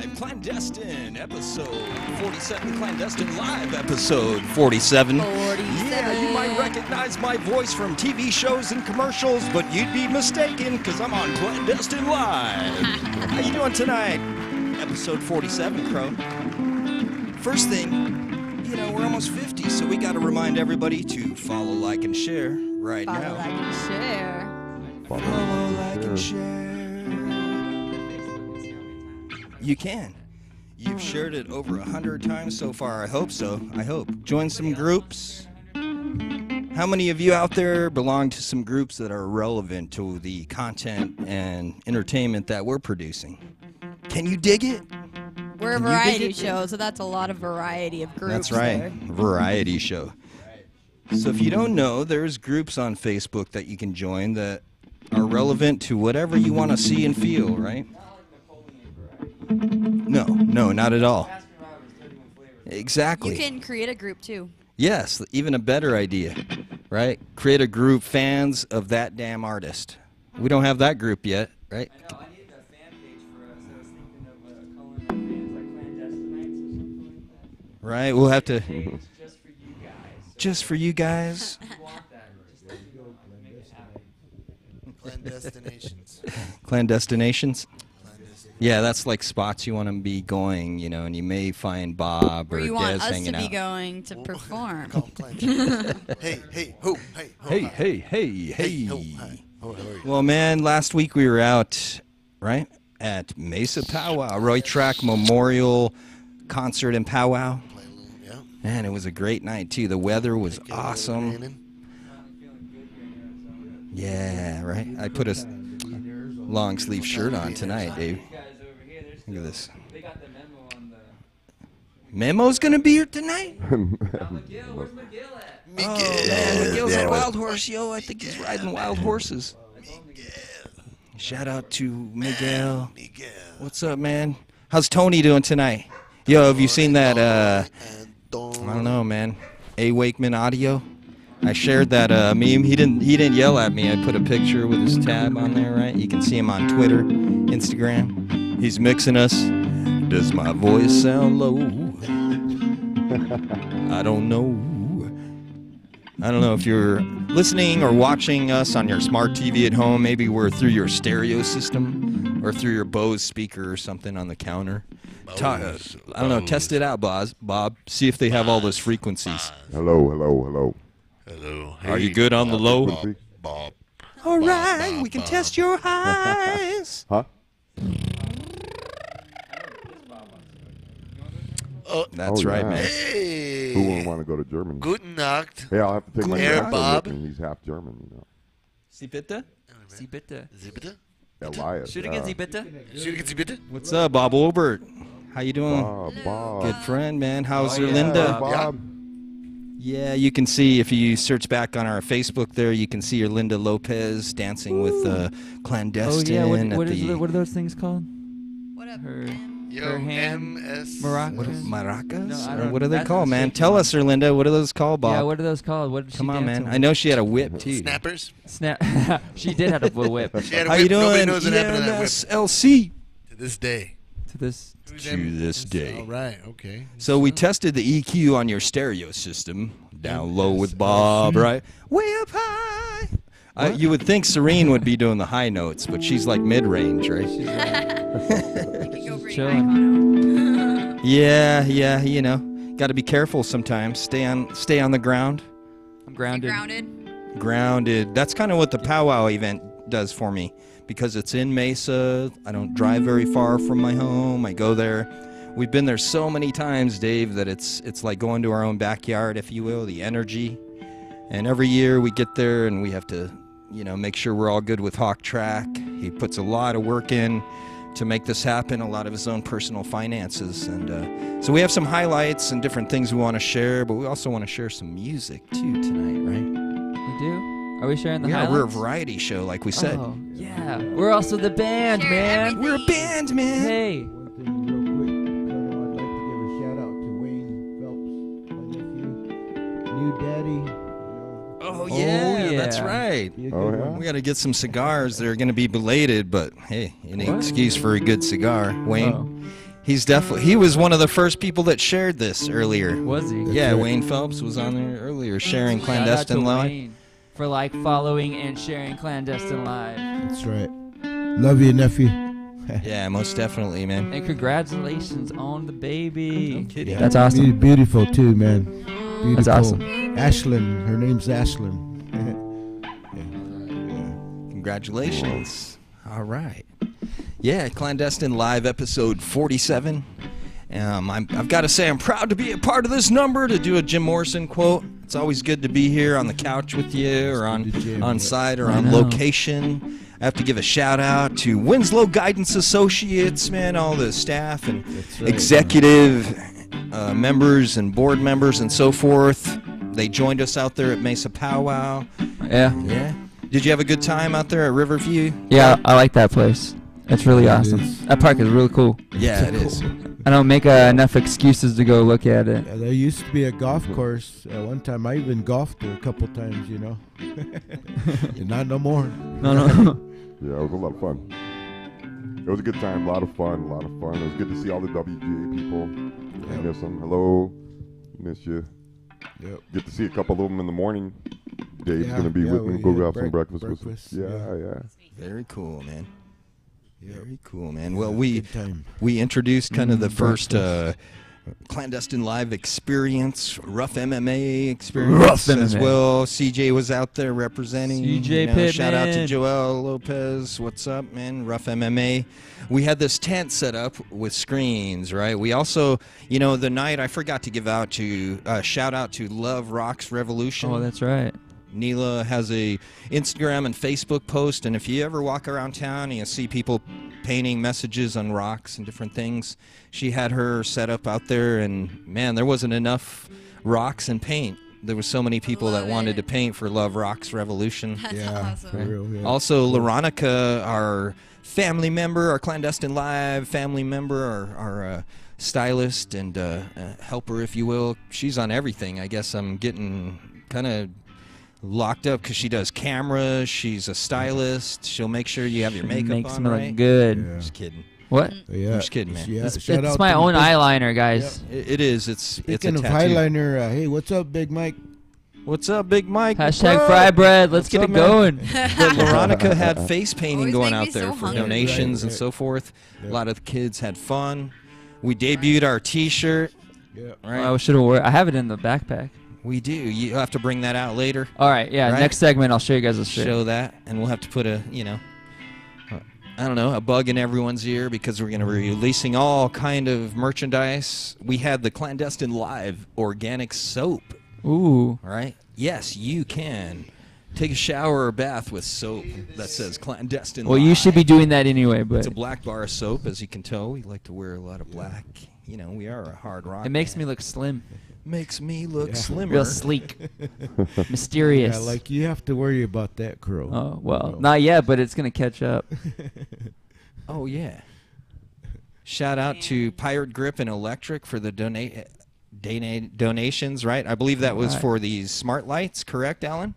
Live, Clandestine, episode 47, Clandestine Live, episode 47. Yeah, you might recognize my voice from TV shows and commercials, but you'd be mistaken, because I'm on Clandestine Live. How you doing tonight? Episode 47, Crow. First thing, you know, we're almost 50, so we got to remind everybody to follow, like, and share right now. Follow, like, and share. Follow, like, and share. You can. You've shared it over 100 times so far. I hope so. I hope. Join some groups. How many of you out there belong to some groups that are relevant to the content and entertainment that we're producing? Can you dig it? We're a variety show, so that's a lot of variety of groups. That's right. There. Variety show. So if you don't know, there's groups on Facebook that you can join that are relevant to whatever you want to see and feel, right? No, not at all. Exactly. You can create a group too. Yes, even a better idea, right? Create a group, fans of that damn artist. We don't have that group yet, right? I know, I need a fan page for us. I was thinking of calling our fans like Clandestinites or something like that. Right, we'll have to... Just for you guys. Just for you guys. If you want that, just let me go make it happen. Clandestinations. Clandestinations? Yeah, that's like spots you want to be going, you know, and you may find Bob or Or you Des want us hanging to out. be going to perform. Call them clandestinations. Hey, ho, hey, ho, hi. Hey. ho, hi. How are you? Well, man, last week we were out, right, at Mesa Powwow, Roy Track Memorial Concert and Powwow. Play a little, yeah. Man, it was a great night, too. The weather was Get a little awesome. raining. Yeah, right? I put a long sleeve shirt on tonight, Dave. These guys over here, they're Look at this. they got the memo on the... Memo's going to be here tonight? McGill, where's McGill at? Oh, man, Miguel's a wild horse, yo. I think he's riding wild horses. Shout out to Miguel. What's up, man? How's Tony doing tonight? Yo, have you seen that, I don't know, man, A. Wakeman audio? I shared that meme. He didn't yell at me. I put a picture with his tab on there, right? You can see him on Twitter, Instagram. He's mixing us. Does my voice sound low? I don't know. I don't know if you're listening or watching us on your smart TV at home. Maybe we're through your stereo system or through your Bose speaker or something on the counter. I don't know. Test it out, Bob. See if they have all those frequencies. Hello. Hello. Are you good on the low? Bob. All right, we can test your highs. Huh? That's Oh, right, yeah. man. Hey. Who wouldn't want to go to Germany? Guten Nacht. Hey, I'll have to take my Herr nephew Bob. with me. He's half German, you know. Sie bitte? Sie bitte. Sie bitte? Elias. Entschuldigen Sie bitte. Entschuldigen Sie bitte? What's up, Bob Obert? How you doing? Bob. Good friend, man. How's Oh, your yeah, Linda? Bob. Yeah, you can see if you search back on our Facebook there, you can see your Linda Lopez dancing with Clandestine at the what are those things called? What up, Her- man? Yo, Her hand- MS. Maracas? maracas. No, I Or don't- what are they that's called, the man? shape Tell one. us, Linda. What are those called, Bob? Yeah, what are those called? What did she Come on, dance man. with? I know she had a whip too. Snappers. Snap. She did have a whip. She had a How whip. you doing? Nobody knows what happened to that whip. EMSLC. To this day. To this. To this day. All right. Okay. So we tested the EQ on your stereo system. Down low with Bob, right? Way up high. You would think Serene would be doing the high notes, but she's like mid-range, right? You can go bring chilling. Icon out. Yeah, you know. Got to be careful sometimes. Stay on the ground. I'm You grounded. grounded. Grounded. That's kind of what the powwow event does for me because it's in Mesa. I don't drive very far from my home. I go there. We've been there so many times, Dave, that it's like going to our own backyard, if you will, the energy. And every year we get there and we have to, you know, make sure we're all good with Hawk Track. He puts a lot of work in to make this happen, a lot of his own personal finances. And so we have some highlights and different things we want to share, but we also want to share some music, too, tonight, right? We do? Are we sharing the Yeah, highlights? we're a variety show, like we said. Oh, yeah. We're also the band, Share man. everything. We're a band, man. Hey. One thing real quick, I'd like to give a shout out to Wayne Phelps, my nephew, new daddy. You know, Oh, yeah. yeah, that's right. be a Oh, good yeah? one. We got to get some cigars. They're going to be belated, but hey, any excuse for a good cigar. Wayne, Oh. He was one of the first people that shared this earlier. Was he? Yeah, right. Wayne Phelps was on there earlier sharing Shout out to Clandestine Live. Wayne for like following and sharing Clandestine Live. That's right. Love you, nephew. Yeah, most definitely, man. And congratulations on the baby. No kidding. Yeah, That's awesome. Beautiful too, man. Beautiful. That's awesome. Ashlyn. Her name's Ashlyn. Congratulations. All right. Yeah, Clandestine Live episode 47. I've got to say I'm proud to be a part of this number, to do a Jim Morrison quote. It's always good to be here on the couch with you, or on site, or on location. I have to give a shout out to Winslow Guidance Associates, man, all the staff and executive members and board members and so forth. They joined us out there at Mesa Powwow. Yeah. Yeah. Did you have a good time out there at Riverview? Yeah, I like that place. It's really awesome. is. That park is really cool. Yeah, it is. I don't make enough excuses to go look at it. There used to be a golf course at one time. I even golfed there a couple times, you know. Not no more. No. Yeah, it was a lot of fun. It was a good time, a lot of fun. It was good to see all the WGA people. I miss them. Hello, miss you. Yep. Get to see a couple of them in the morning. Dave's Yeah, gonna be yeah, with me. we Go had grab some breakfast with breakfast, us. Yeah, yeah. yeah. Very cool, man. Yep. Very cool, man. Well, we Good time. introduced kind of the first breakfast. Clandestine Live experience, rough MMA experience Rough as MMA. well. CJ was out there representing. CJ Shout out to Pittman. Joel Lopez. What's up, man? Rough MMA. We had this tent set up with screens, right? We also, the night I forgot to give out to shout out to Love Rocks Revolution. Oh, that's right. Neela has a Instagram and Facebook post, and if you ever walk around town and you see people painting messages on rocks and different things, she had her set up out there, and man, there wasn't enough rocks and paint. There was so many people that Love wanted it. to paint for Love Rocks Revolution. That's Yeah, awesome. for real, yeah. Also, Laronica, our family member, our Clandestine Live family member, our stylist and helper, if you will, she's on everything. I guess I'm getting kind of locked up because she does cameras. She's a stylist. She'll make sure you have your makeup Makes on me right. look good. Yeah. Just kidding. What? Yeah. I'm just kidding, man. Yeah, It's shout out my to own Big- eyeliner, guys. It is. It's Speaking a of tattoo. eyeliner, hey, what's up, Big Mike? What's up, Big Mike? Hashtag Bro? fry bread. Let's What's get up, it man? going. But Veronica had face painting Always going make out me there so for hungry. donations and Right. so forth. Yep. A lot of the kids had fun. We debuted our T-shirt. Yeah. Right. I should have worn. I have it in the backpack. We do. You have to bring that out later. All right. Yeah. Right. Next segment, I'll show you guys the shirt. Show that, and we'll have to put a a bug in everyone's ear because we're going to be releasing all kind of merchandise. We had the Clandestine Live organic soap. Ooh. Right? Yes, you can take a shower or bath with soap that says Clandestine Well, Live. you should be doing that anyway, It's but a black bar of soap, as you can tell. We like to wear a lot of black. We are a hard rock. it makes band. me look slim, Makes me look Yeah. slimmer. real sleek, mysterious. Yeah, like you have to worry about that, Crow. Oh well, No. not yet, but it's gonna catch up. Oh, yeah. Shout out to Pirate Grip and Electric for the donations, right? I believe that was Right. for these smart lights, correct, Alan?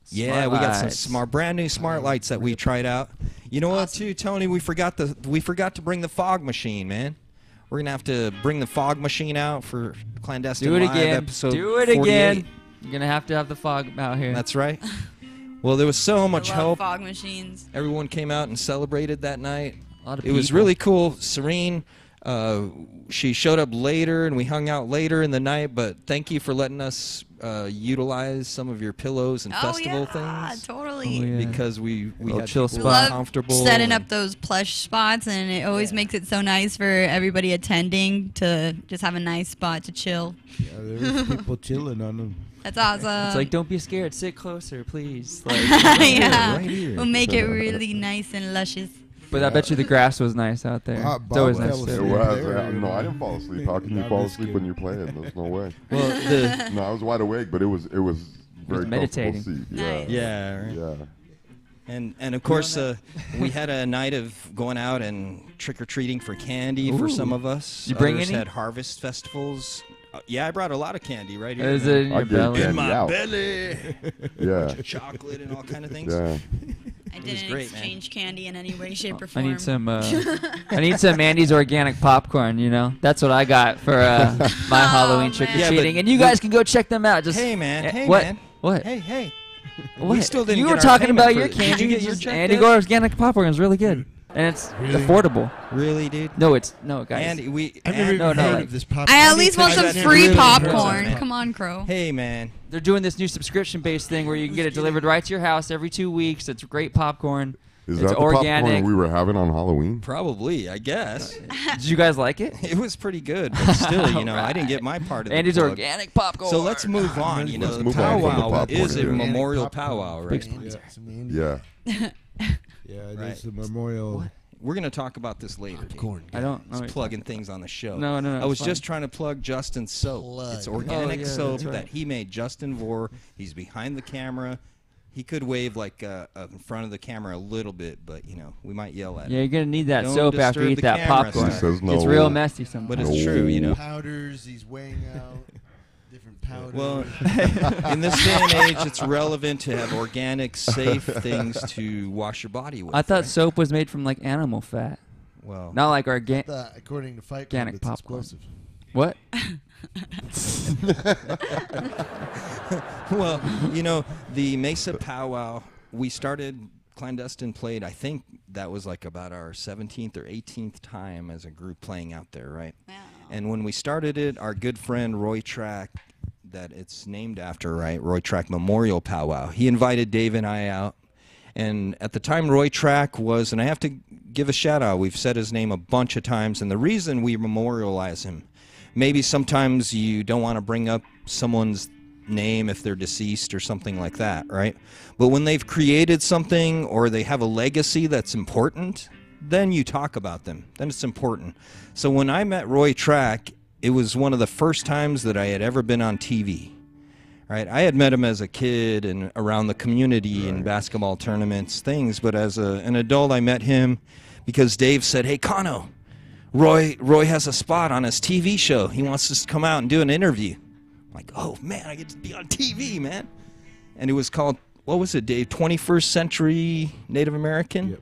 Yeah, Smart we got some lights. brand new smart lights that we tried out. You know what, too, Tony? We forgot to bring the fog machine, man. We're gonna have to bring the fog machine out for Clandestine Do it Live again. episode Do it 48. again. You're gonna have to have the fog out here. That's right. Well, there was so much I love help. fog machines. Everyone came out and celebrated that night. a lot of It was people. really cool. Serene, she showed up later and we hung out later in the night, but thank you for letting us utilize some of your pillows and festival things. Totally. Oh, yeah. Because we Little had chill people spot. comfortable. Setting and- up those plush spots, and it always makes it so nice for everybody attending to just have a nice spot to chill. Yeah, there was people chilling on them. That's awesome. It's like, don't be scared. Sit closer, please. Like, yeah. right here. We'll make it really nice and luscious. but I bet you the grass was nice out there. Bob It's always fell nice. asleep. It to- was. there, No, I didn't fall asleep. How can you I'm fall just asleep when you're playing? There's no way. Well, the No, I was wide awake, but it was very meditating. comfortable seat. Nice. yeah, right. Yeah. And of course we had a night of going out and trick or treating for candy for Ooh. some of us. You bring Others any? had harvest festivals. Yeah, I brought a lot of candy right here. Is man. it in I your gave belly? in candy my out. belly? Yeah. Chocolate and all kind of things. Yeah. I was didn't great, man. exchange candy in any way, shape, or I form. need some. I need some Andy's organic popcorn. You know, that's what I got for my Halloween trick or Yeah, treating, but and you guys can go check them out. Just Hey, man. Hey, what? man. What? Hey. What? We still didn't You get were our talking payment about for your it. candy. Did you get your Just check Andy yet? Gore organic popcorn is really good, and it's Really? affordable. Really, dude? No, it's no, guys. Andy, I've never even no, heard like- of this pop. I at least want some I've never free really heard of popcorn. that. Come on, Crow. Hey, man. They're doing this new subscription-based thing where you can get it delivered right to your house every 2 weeks. It's great popcorn. Is It's that the organic. popcorn we were having on Halloween? Probably, I guess. Did you guys like it? It was pretty good, but still, you know, I didn't get my part of the Andy's plug. organic popcorn. So let's move on. You know, Let's the move on from the powwow popcorn, is a yeah. memorial Popcorn. powwow, right? Yeah. Yeah, it Right. is the memorial. We're going to talk about this later. Dave. Popcorn. I don't know. Just plugging things on the show. No, I was it's just trying to plug Justin's soap. Plug. It's organic Oh, yeah, soap that's right. that he made. Justin Vore. He's behind the camera. He could wave like in front of the camera a little bit, but you know we might yell at Yeah, him. you're gonna need that Don't soap after you disturb eat the that camera, popcorn. son. Says no. It's real messy sometimes. But it's true, you know. Powders. He's weighing out different powders. Well, in this day and age, it's relevant to have organic, safe things to wash your body with. I thought right? soap was made from like animal fat, Well, not like organic. according to Fight Club, Organic it's popcorn. explosive. What? well, you know, the Mesa Powwow, we started, Clandestine played, I think that was like about our 17th or 18th time as a group playing out there, right? Wow. And when we started it, our good friend Roy Track, that it's named after, right? Roy Track Memorial Powwow. He invited Dave and I out. And at the time, Roy Track was, and I have to give a shout out, we've said his name a bunch of times, and the reason we memorialize him, maybe sometimes you don't want to bring up someone's name if they're deceased or something like that, right? But when they've created something or they have a legacy that's important, then you talk about them. Then it's important. So when I met Roy Track, it was one of the first times that I had ever been on TV. Right? I had met him as a kid and around the community in basketball tournaments, things, but as an adult I met him because Dave said, "Hey, Kano, Roy has a spot on his TV show. He wants us to come out and do an interview." I'm like, "Oh, man, I get to be on TV, man." And it was called, what was it, Dave? 21st Century Native American? Yep.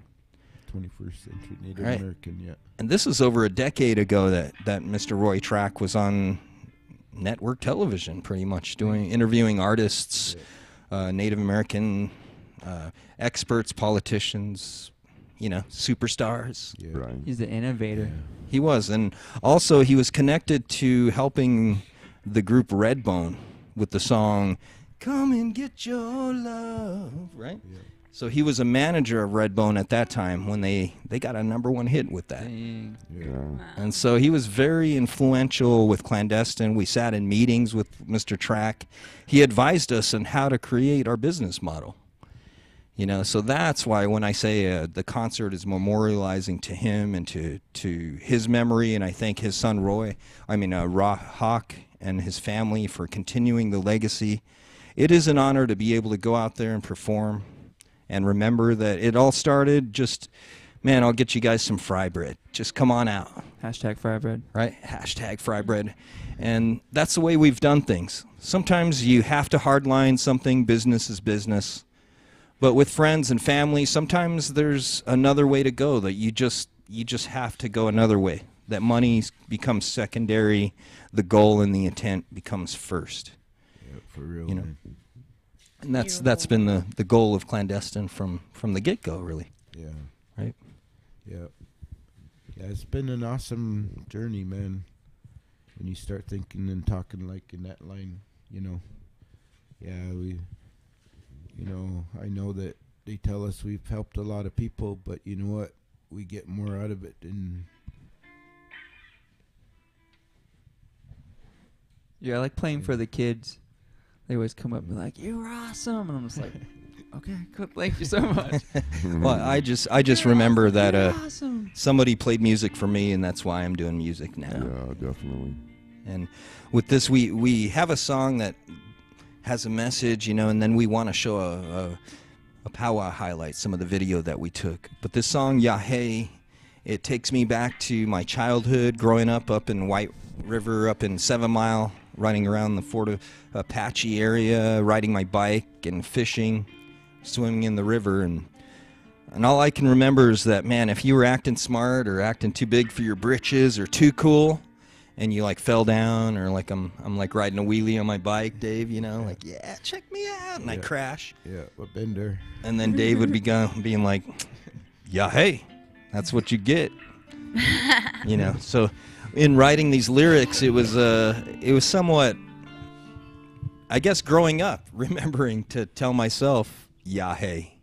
21st century Native Right. American, yeah. And this is over a decade ago that Mr. Roy Track was on network television, pretty much interviewing artists, Native American experts, politicians, you know, superstars. Yeah. Right. He's the innovator. He was, and also he was connected to helping the group Redbone with the song "Come and Get Your Love," right? Yeah. So he was a manager of Redbone at that time when they got a #1 hit with that. Dang. Yeah. And so he was very influential with Clandestine. We sat in meetings with Mr. Track. He advised us on how to create our business model. You know, so that's why when I say the concert is memorializing to him and to his memory, and I thank his son Hawk and his family for continuing the legacy. It is an honor to be able to go out there and perform and remember that it all started just, man, I'll get you guys some fry bread. Just come on out. Hashtag fry bread. Right? Hashtag fry bread. And that's the way we've done things. Sometimes you have to hardline something. Business is business. But with friends and family, sometimes there's another way to go that you just have to go another way. That money becomes secondary. The goal and the intent becomes first. Yeah, for real, You know. man. And that's been the goal of Clandestine from the get-go, really. Yeah. Right? Yeah. Yeah, it's been an awesome journey, man. When you start thinking and talking like in that line, you know. Yeah, I know that they tell us we've helped a lot of people, but you know what? We get more out of it than... Yeah, I like playing for the kids. They always come up and be like, "You're awesome," and I'm just like, "Okay, cool. Thank you so much." Well, I just remember that You're awesome. somebody played music for me, and that's why I'm doing music now. Yeah, definitely. And with this, we have a song that has a message, you know, and then we want to show a powwow highlight, some of the video that we took. But this song, Yahé, it takes me back to my childhood, growing up in White River, up in 7 Mile, riding around the Fort Apache area, riding my bike and fishing, swimming in the river. And And all I can remember is that, man, if you were acting smart or acting too big for your britches or too cool, and you like fell down, or like I'm like riding a wheelie on my bike, Dave, you know, like, yeah, check me out, and I crash. Yeah, a bender. And then Dave would be being like, yeah, hey, that's what you get. You know, so in writing these lyrics, it was somewhat, I guess, growing up, remembering to tell myself, yeah, hey,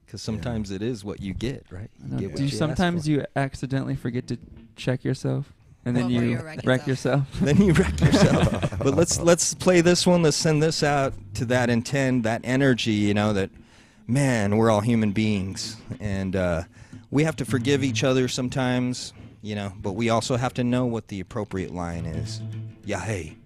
because sometimes it is what you get, right? You get what Do you ask sometimes for. you accidentally forget to check yourself, and then Before you you wreck wreck yourself? Then you wreck yourself. But let's play this one. Let's send this out to that intent, that energy, you know, that, man, we're all human beings. And we have to forgive each other sometimes, you know, but we also have to know what the appropriate line is. Yeah, hey.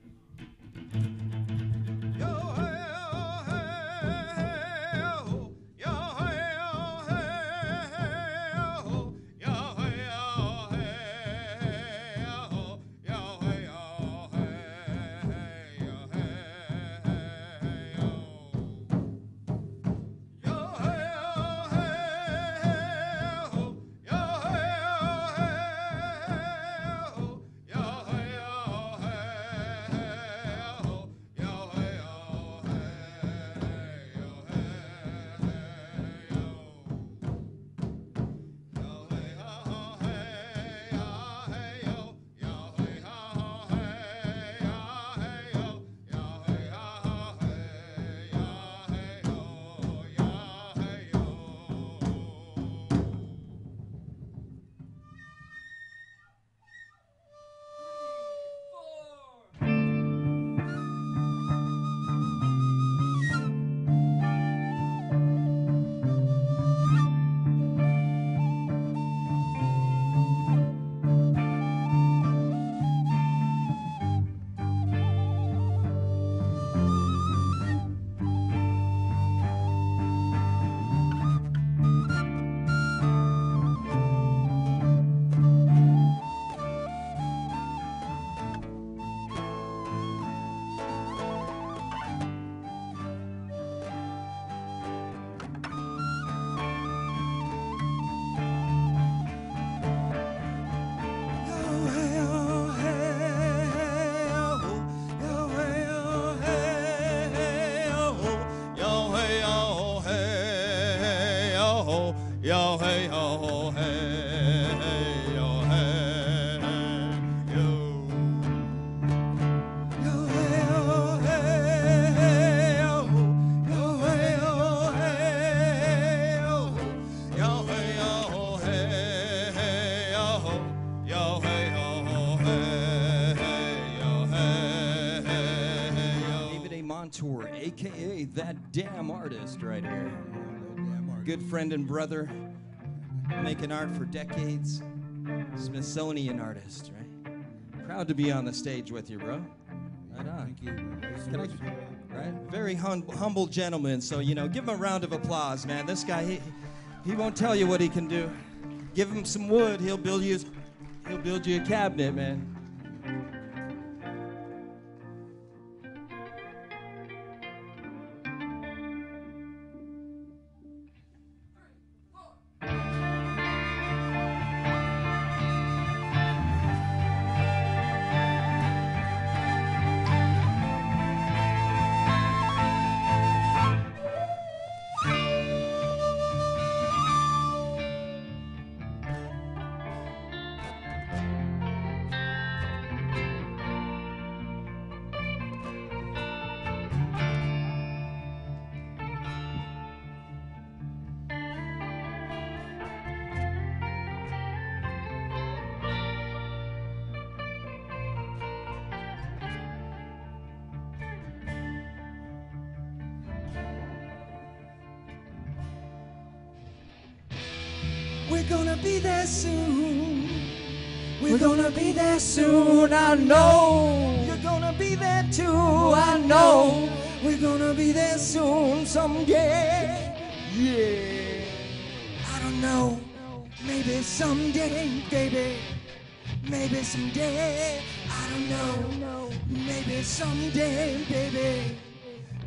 A.K.A. that damn artist right here. Good friend and brother, making art for decades. Smithsonian artist, right? Proud to be on the stage with you, bro. Right on. Thank you. Right? Very humble gentleman, so, you know, give him a round of applause, man. This guy, he won't tell you what he can do. Give him some wood, he'll build you a cabinet, man. We're gonna be there soon. We're gonna be there soon, I know. You're gonna be there too, I know. We're gonna be there soon someday. Yeah. I don't know. Maybe someday, baby. Maybe someday. I don't know. Maybe someday, baby.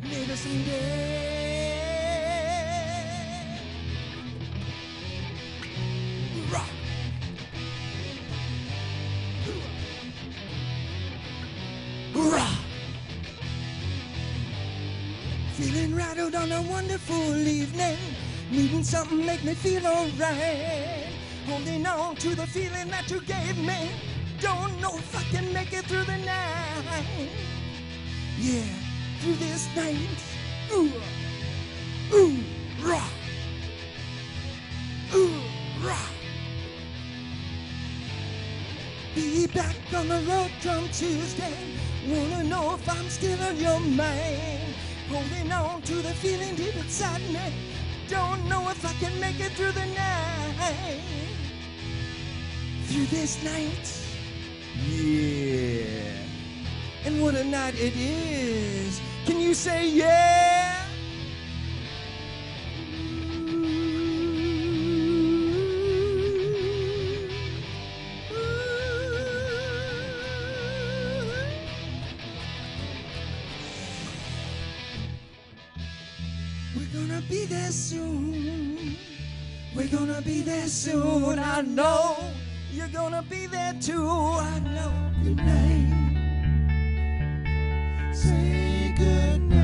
Maybe someday. Entitled on a wonderful evening, needing something make me feel alright. Holding on to the feeling that you gave me. Don't know if I can make it through the night. Yeah, through this night. Ooh, ooh, rah. Ooh, rah. Be back on the road come Tuesday. Wanna know if I'm still on your mind. Holding on to the feeling deep inside me. Don't know if I can make it through the night. Through this night. Yeah. And what a night it is. Can you say yeah? We're gonna be there soon. We're gonna be there soon. I know you're gonna be there too. I know. Good night. Say good night.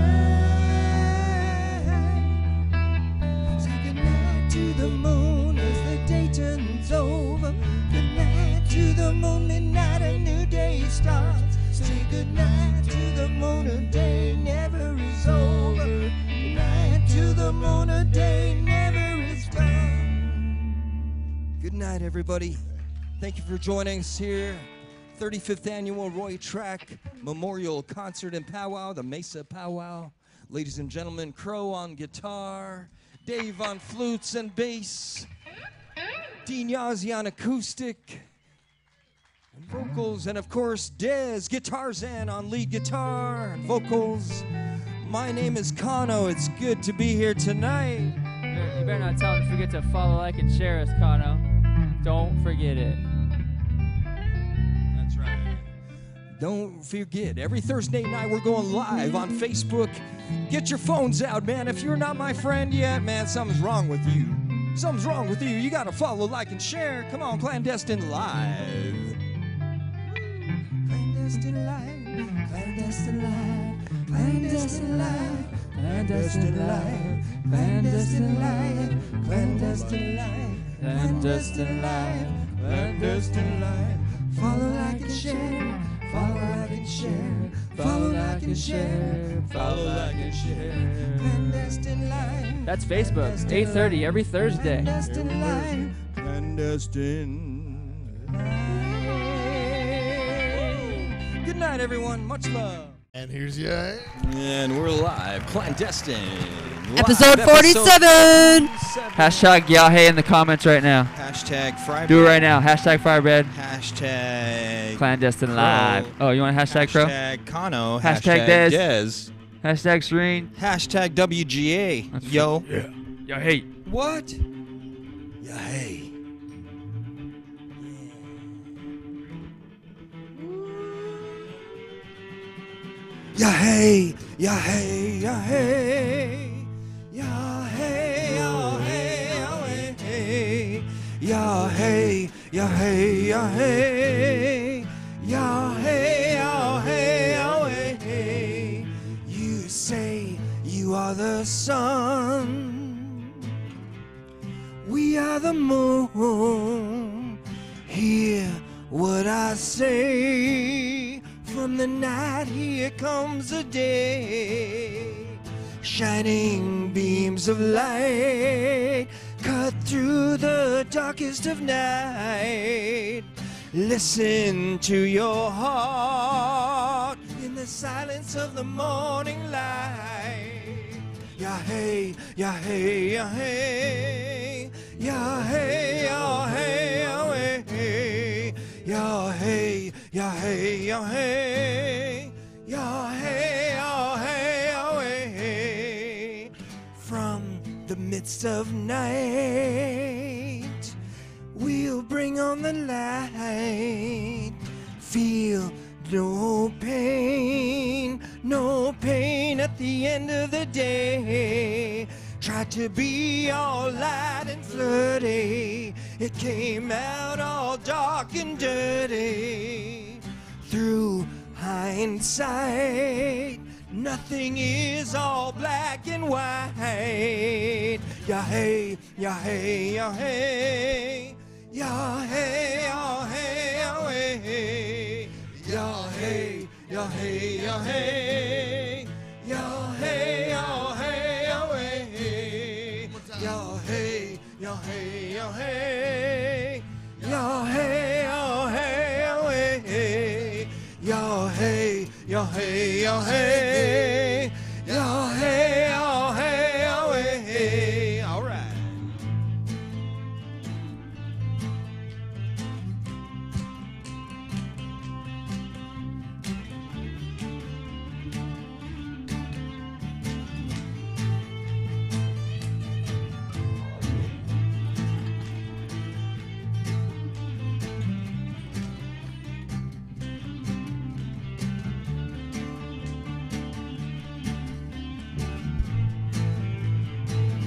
Say good night to the moon as the day turns over. Good night to the moon, midnight, a new day starts. Say good night to the moon, a day never is over. Good night to the moon, a day never is gone. Good night, everybody. Thank you for joining us here. 35th Annual Roy Track Memorial Concert and Powwow, the Mesa Powwow. Ladies and gentlemen, Crow on guitar, Dave on flutes and bass, Dean Yazzie on acoustic and vocals, and of course, Dez Guitarzan on lead guitar and vocals. My name is Kano. It's good to be here tonight. You better not tell them to forget to follow, like, and share us, Kano. Don't forget it. That's right. Don't forget, every Thursday night we're going live on Facebook. Get your phones out, man. If you're not my friend yet, man, something's wrong with you. Something's wrong with you. You got to follow, like, and share. Come on, Clandestine Live. Clandestine Live. Clandestine Live. Clandestine Live. Clandestine Live. Clandestine Live. Clandestine Live. Clandestine Live. Clandestine Live. Follow, like, and share. Follow, like, and share. Follow, like, and share. Follow, like, and share. Clandestine Live. That's Facebook, 8:30 every Thursday. Clandestine Live. Clandestine Live. Good night, everyone. Much love. And here's your And we're live. Clandestine. Episode Live, 47. Hashtag Yahey in the comments right now. Hashtag Friday. Do it right now. Hashtag Firebread. Hashtag Clandestine Live. Oh, you want a hashtag, Crow? Hashtag Kano. Hashtag Dez. Dez. Hashtag Serene. Hashtag WGA. Yo. Yeah. Yahey. What? Yeah, hey. Yeah, hey. Yeah, hey. Yeah, hey. Yeah, hey. Yeah, hey. Yeah, hey. Yeah, hey. Yeah, hey. Yeah, hey. Yeah, hey. Yeah, hey. You say you are the sun. We are the moon. Hear what I say. From the night here comes the day. Shining beams of light cut through the darkest of night. Listen to your heart in the silence of the morning light. Yeah, hey, yeah, hey, yeah, hey. Yeah, hey, yeah, hey, yeah, hey. Yeah, hey, yeah, hey, yeah, hey. Yeah, hey, yeah, hey, yeah, hey. From the midst of night, we'll bring on the light. Feel no pain at the end of the day. Tried to be all light and flirty. It came out all dark and dirty. Through hindsight, Nothing is all black and white. Yeah, hey, yeah, hey, yeah, hey. Yeah, hey, yeah, hey, yeah, hey. Yeah, hey, yeah, hey, yeah, hey. Yeah, hey, yeah, hey, yeah, hey. Yeah, hey, yeah, hey, yeah, hey. Yeah, hey, yeah, hey, yeah, hey. Yeah, hey, yeah, hey, yeah, hey. Yeah, hey, yeah, hey, yeah, hey. All right.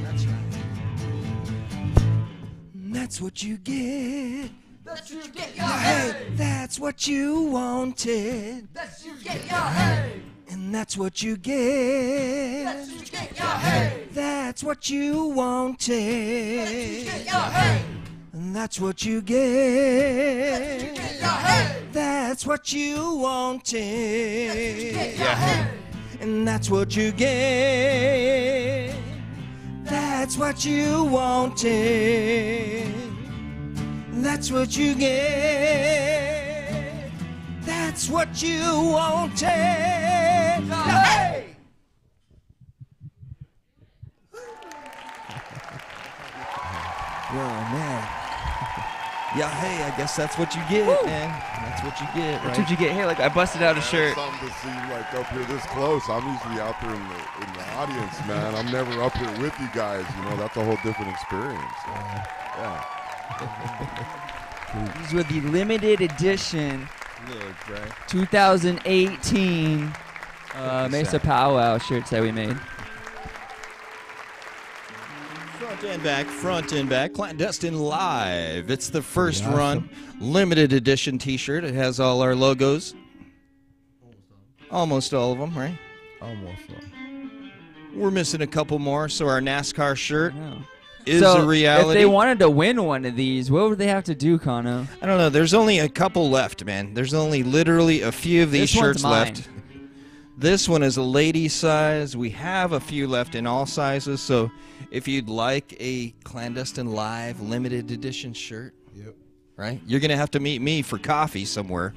That's right. That's what you get. That's what you get, Yeah, hey, that's what you wanted. That's what you get, hey. And that's what you get. That's what you get, hey. That's what you wanted. Hey. And that's what you get. Hey. That's what you wanted. Hey. And that's what you get. That's what you wanted. That's what you get. That's what you wanted. Hey! Oh, man. Yeah, hey, I guess that's what you get, man. That's what you get, right? That's what you get. Hey, like I busted out a shirt. Something to see like up here this close. I'm usually out there in the audience, man. I'm never up here with you guys. You know, that's a whole different experience. Yeah. These were the limited edition Look, right? 2018 Mesa Powwow shirts that we made. Front and back, Clandestine Live. It's the first run, limited edition t-shirt. It has all our logos. Almost all of them, right? Almost all. We're missing a couple more, so our NASCAR shirt I know. is So, a reality. if they wanted to win one of these, what would they have to do, Kano? I don't know. There's only a couple left, man. There's only literally a few of these This one's shirts mine. left. This one is a lady size. We have a few left in all sizes, so if you'd like a Clandestine Live limited edition shirt, Yep. right, you're going to have to meet me for coffee somewhere.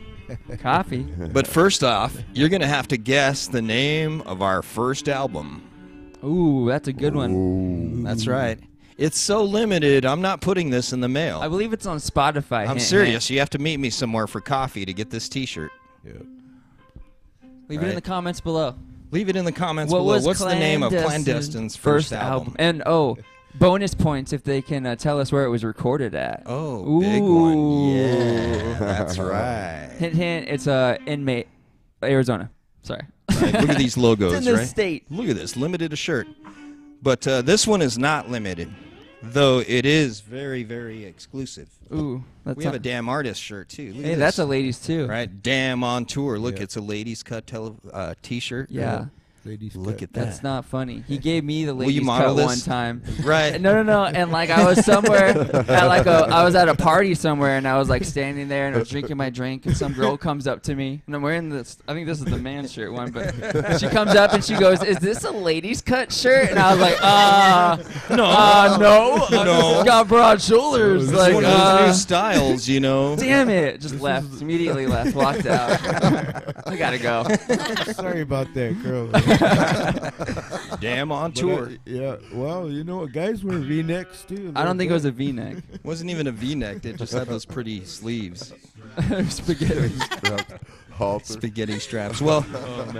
Coffee. But first off, you're going to have to guess the name of our first album. Ooh, that's a good one. That's right. It's so limited, I'm not putting this in the mail. I believe it's on Spotify. I'm Hint, serious. You have to meet me somewhere for coffee to get this t-shirt. Yep. Leave it in Right. the comments below. Leave it in the comments What below. was What's the name of Clandestine's Clandestine's first album? And bonus points if they can tell us where it was recorded at. Oh, big one. Ooh. Yeah, that's right. Hint, hint. It's in Arizona. Sorry. Right, look at these logos, It's in the right? state. Look at this, limited a shirt. But this one is not limited, though it is very, very exclusive. Ooh, We have a Damn Artist shirt, too. Look Hey, at that's this. a ladies too. Right, Damn on Tour. Look, Yeah. it's a ladies cut t-shirt. Yeah. Ladies Look cut. at that. That's not funny. He gave me the Will you ladies model cut this? one time. Right. No. And like I was somewhere I was at a party somewhere and I was like standing there and I was drinking my drink and some girl comes up to me and I'm wearing this. I think this is the man shirt one, but she comes up and she goes, "Is this a ladies cut shirt?" And I was like, no, No. It's got broad shoulders. It's Like, one of those new styles, you know. damn it! Just left. Immediately left. Walked out. I gotta go. Sorry about that, girl. Damn on But Tour. yeah. Well, you know what? Guys wear V-necks too. I don't think it was a V-neck. Wasn't even a V-neck. It just had those pretty sleeves. Spaghetti. Halter. Spaghetti straps. Well,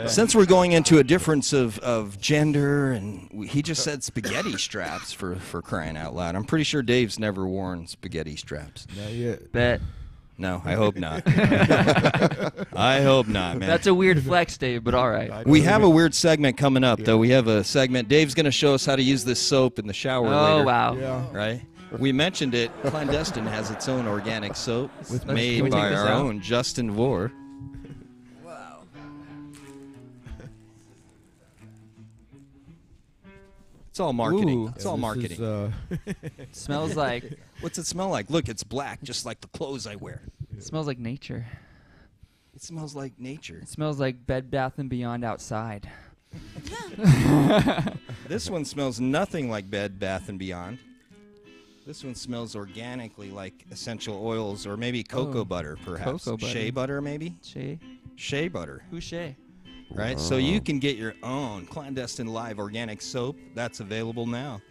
since we're going into a difference of gender, and he just said spaghetti straps for crying out loud. I'm pretty sure Dave's never worn spaghetti straps. Not yet. Bet. No, I hope not. I hope not, man. That's a weird flex, Dave, but all right. We have a weird segment coming up, though. We have a segment. Dave's going to show us how to use this soap in the shower later. Oh, wow. Yeah. Right? We mentioned it. Clandestine has its own organic soap Can we made take by this our out? own Justin Vore. It's all marketing. Ooh. It's all marketing. Smells like. What's it smell like? Look, it's black, just like the clothes I wear. It smells like nature. It smells like nature. It smells like Bed Bath and Beyond outside. This one smells nothing like Bed Bath and Beyond. This one smells organically like essential oils or maybe cocoa butter, perhaps. Cocoa butter. Shea butter, maybe? Shea butter. Who's Shea? Right? So you can get your own Clandestine Live organic soap. That's available now.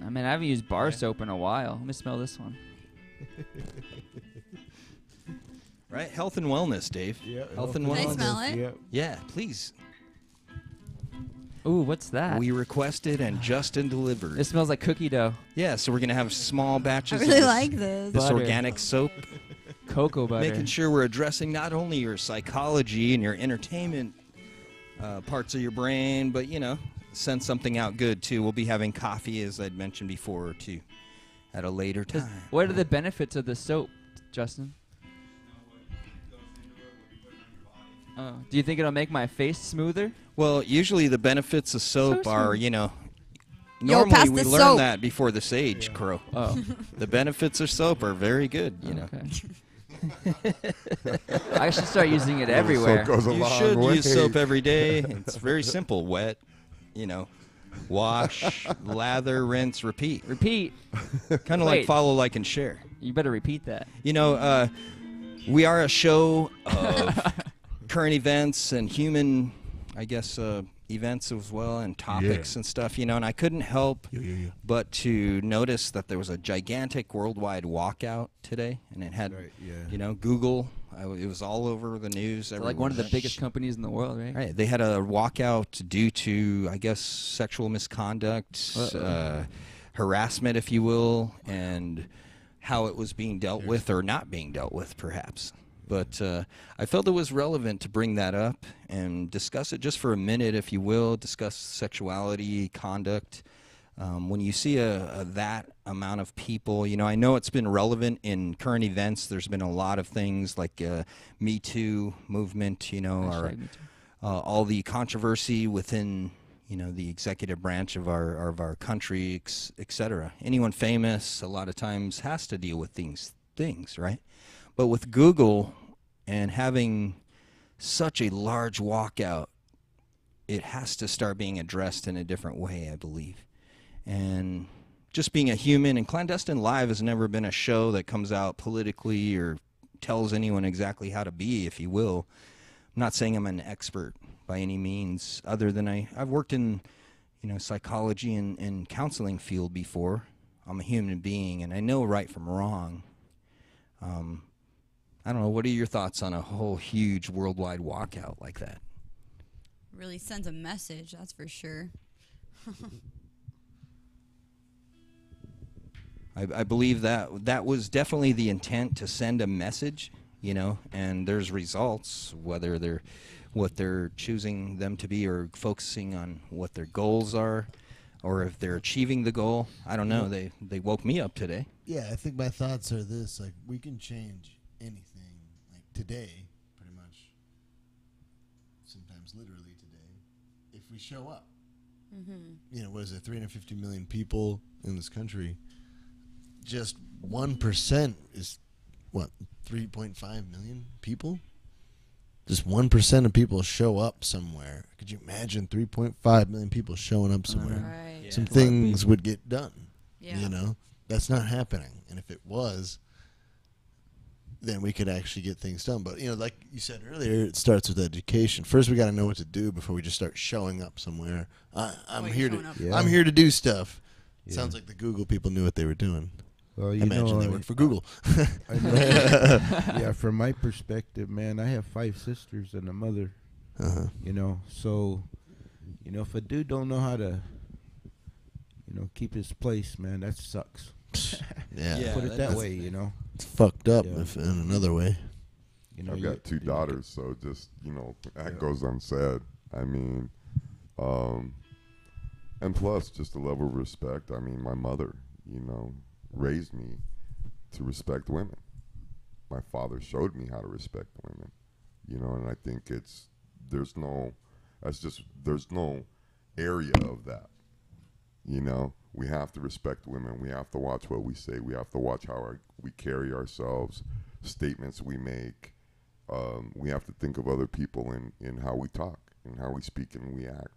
I mean, I haven't used bar soap in a while. Let me smell this one. Right? Health and wellness, Dave. Yeah. Health and Can I wellness. smell it? Yeah. Yeah, please. Ooh, what's that? We requested and Justin delivered. It smells like cookie dough. Yeah, so we're going to have small I batches really of like this. this Butter. organic soap. Cocoa butter. Making sure we're addressing not only your psychology and your entertainment parts of your brain, but, you know, send something out good, too. We'll be having coffee, as I'd mentioned before, too, at a later time. What are the benefits of the soap, Justin? Oh, do you think it'll make my face smoother? Well, usually the benefits of soap So are, smooth. you know, Yo, normally pass we the learn soap. that before this age, Crow. Oh, The benefits of soap are very good, you know. okay. I should start using it everywhere. Soap goes a You long should way. use soap every day. It's very simple. Wet, you know, wash, lather, rinse, repeat. Repeat. Kind of like Wait. follow, like, and share. You better repeat that. You know, we are a show of current events and human, I guess, events as well and topics and stuff, you know, and I couldn't help but to notice that there was a gigantic worldwide walkout today, and it had, you know, Google. It was all over the news. They're like one of the biggest companies in the world, right? Right. They had a walkout due to, I guess, sexual misconduct, harassment, if you will, and how it was being dealt with or not being dealt with, perhaps. But I felt it was relevant to bring that up and discuss it just for a minute, if you will, discuss sexuality, conduct. When you see that amount of people, you know, I know it's been relevant in current events. There's been a lot of things like Me Too movement, you know, or Me Too. all the controversy within, you know, the executive branch of our country, et cetera. Anyone famous a lot of times has to deal with things, right? But with Google and having such a large walkout, it has to start being addressed in a different way, I believe. And just being a human, and Clandestine Live has never been a show that comes out politically or tells anyone exactly how to be, if you will. I'm not saying I'm an expert by any means, other than I've worked in, you know, psychology and counseling field before. I'm a human being, and I know right from wrong. I don't know. What are your thoughts on a whole huge worldwide walkout like that? Really sends a message, that's for sure. I believe that was definitely the intent, to send a message, you know, and there's results, whether they're what they're choosing them to be or focusing on what their goals are or if they're achieving the goal. I don't know. They woke me up today. Yeah, I think my thoughts are this: like, we can change anything, like today, pretty much. Sometimes literally today, if we show up. Mm-hmm. You know, what is it? 350 million people in this country. Just 1% is what? 3.5 million people. Just 1% of people show up somewhere. Could you imagine 3.5 million people showing up somewhere? Right. Some things would get done. Yeah. You know, that's not happening. And if it was, then we could actually get things done. But, you know, like you said earlier, it starts with education. First, we got to know what to do before we just start showing up somewhere. I'm here to do stuff. Yeah. Sounds like the Google people knew what they were doing. Well, you Imagine know, they work for Google. I know. Yeah, from my perspective, man, I have 5 sisters and a mother. You know, so, you know, if a dude don't know how to, you know, keep his place, man, that sucks. Yeah. Put it that way, you know. It's fucked up Yeah. if in another way. You know, I've got 2 daughters, so just, you know, that goes unsaid. I mean, and plus, just a level of respect. I mean, my mother, you know, raised me to respect women. My father showed me how to respect women, you know, and I think there's no area of that. You know, we have to respect women. We have to watch what we say. We have to watch how we carry ourselves, statements we make. We have to think of other people in how we talk and how we speak and we act.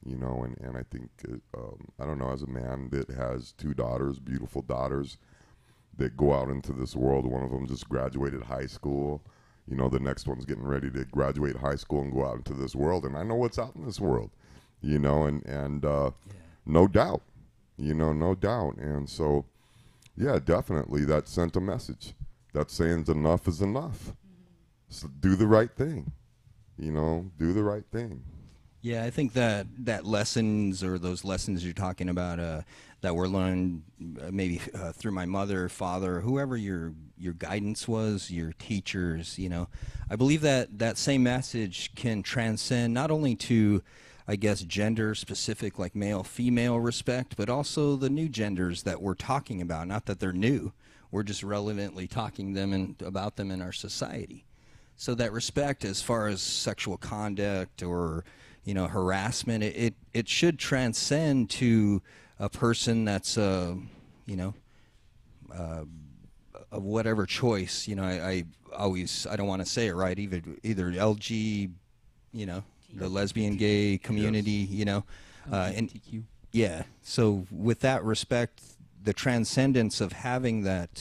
You know, and I think, I don't know, as a man that has 2 daughters, beautiful daughters, that go out into this world. One of them just graduated high school. You know, the next one's getting ready to graduate high school and go out into this world. And I know what's out in this world, you know, and no doubt, you know, no doubt. And so, yeah, definitely that sent a message. That saying enough is enough. So do the right thing, you know, do the right thing. Yeah, I think that lessons, or those lessons you're talking about, that were learned maybe through my mother, father, whoever your guidance was, your teachers, you know, I believe that same message can transcend not only to, I guess, gender specific, like male female respect, but also the new genders that we're talking about. Not that they're new, we're just relevantly talking about them in our society. So that respect, as far as sexual conduct or, you know, harassment, it should transcend to a person that's, you know, of whatever choice. You know, I don't want to say it right, either LG, you know, the lesbian, gay community, you know, and yeah. So with that respect, the transcendence of having that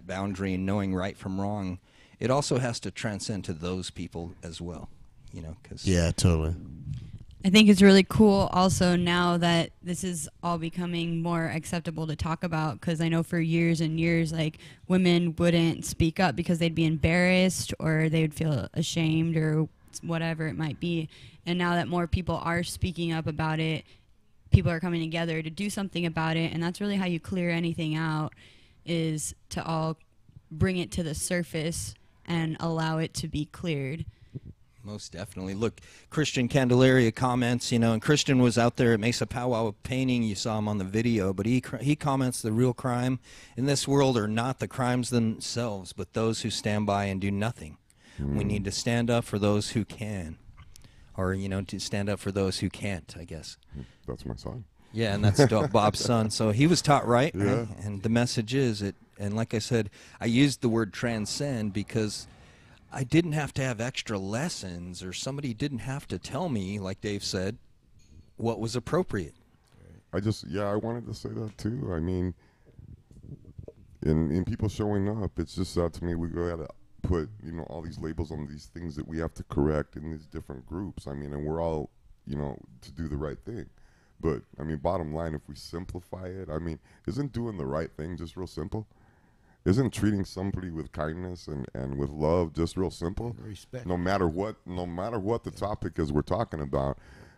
boundary and knowing right from wrong, it also has to transcend to those people as well, you know, because Yeah, totally. I think it's really cool also now that this is all becoming more acceptable to talk about, because I know for years and years, like, women wouldn't speak up because they'd be embarrassed or they would feel ashamed or whatever it might be. And now that more people are speaking up about it, people are coming together to do something about it. And that's really how you clear anything out, is to all bring it to the surface and allow it to be cleared. Most definitely. Look, Christian Candelaria comments, you know, and Christian was out there at Mesa Powwow painting. You saw him on the video, but he comments the real crime in this world are not the crimes themselves, but those who stand by and do nothing. We need to stand up for those who can, or, you know, to stand up for those who can't, I guess. That's my son. Yeah, and that's Bob's son. So he was taught right, Yeah. right? And the message is, and like I said, I used the word transcend because I didn't have to have extra lessons, or somebody didn't have to tell me, like Dave said, what was appropriate. I wanted to say that too. I mean, in people showing up, it's just that to me, we gotta put, you know, all these labels on these things that we have to correct in these different groups. I mean, and we're all, you know, to do the right thing. But I mean, bottom line, if we simplify it, I mean, isn't doing the right thing just real simple? Isn't treating somebody with kindness and with love just real simple? Respect. No matter what the topic is we're talking about,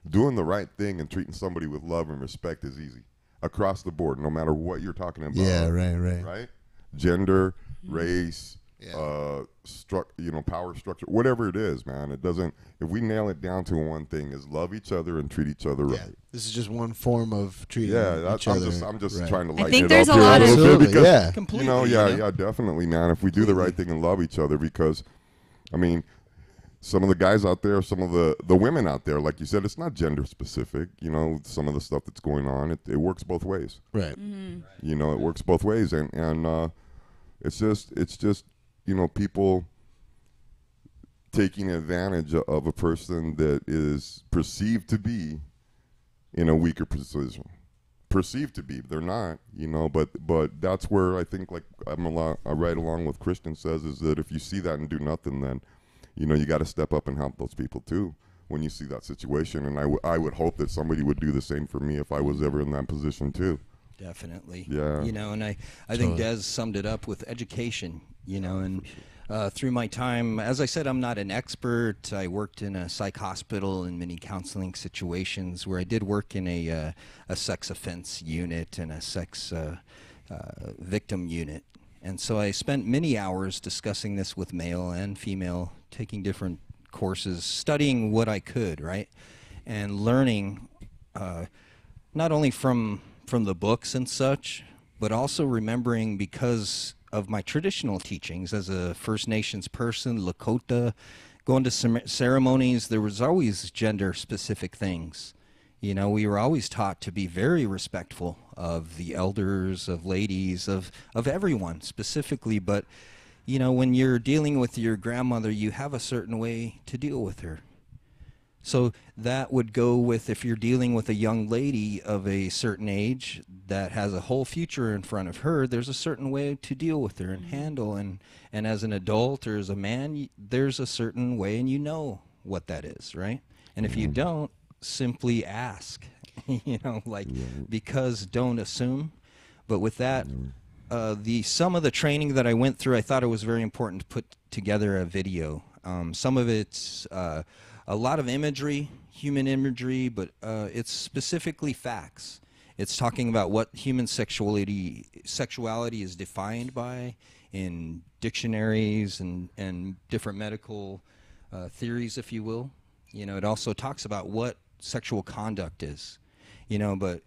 doing the right thing and treating somebody with love and respect is easy across the board, no matter what you're talking about. Yeah, right. Right? Gender, race, you know, power structure, whatever it is, man. It doesn't. If we nail it down to one thing, is love each other and treat each other right. This is just one form of treating each I'm other. just right. trying to I lighten think it there's up a here lot of- little bit because, Yeah. Completely, you know, you know? definitely, man. If we do the right thing and love each other, because, I mean, some of the guys out there, some of the women out there, like you said, it's not gender specific. You know, some of the stuff that's going on, it works both ways. Right. You know, it works both ways, and it's just you know, people taking advantage of a person that is perceived to be in a weaker position. Perceived to be, they're not, you know, but that's where I think, like I right along with Christian says, is that if you see that and do nothing, then, you know, you got to step up and help those people too when you see that situation. And I would hope that somebody would do the same for me if I was ever in that position too. Definitely. Yeah. You know, and I think Des summed it up with education, you know, and through my time, as I said, I'm not an expert. I worked in a psych hospital in many counseling situations where I did work in a sex offense unit and a sex victim unit. And so I spent many hours discussing this with male and female, taking different courses, studying what I could, right? And learning not only from the books and such, but also remembering, because of my traditional teachings as a First Nations person, Lakota, going to ceremonies, there was always gender-specific things. You know, we were always taught to be very respectful of the elders, of ladies, of everyone specifically. But, you know, when you're dealing with your grandmother, you have a certain way to deal with her. So that would go with if you're dealing with a young lady of a certain age that has a whole future in front of her, there's a certain way to deal with her and handle. And as an adult or as a man, there's a certain way, and you know what that is, right? And if you don't, simply ask, you know, like, because don't assume. But with that, some of the training that I went through, I thought it was very important to put together a video. Some of it's a lot of imagery, human imagery, but it's specifically facts. It's talking about what human sexuality is defined by in dictionaries and different medical theories, if you will. You know, it also talks about what sexual conduct is, you know, but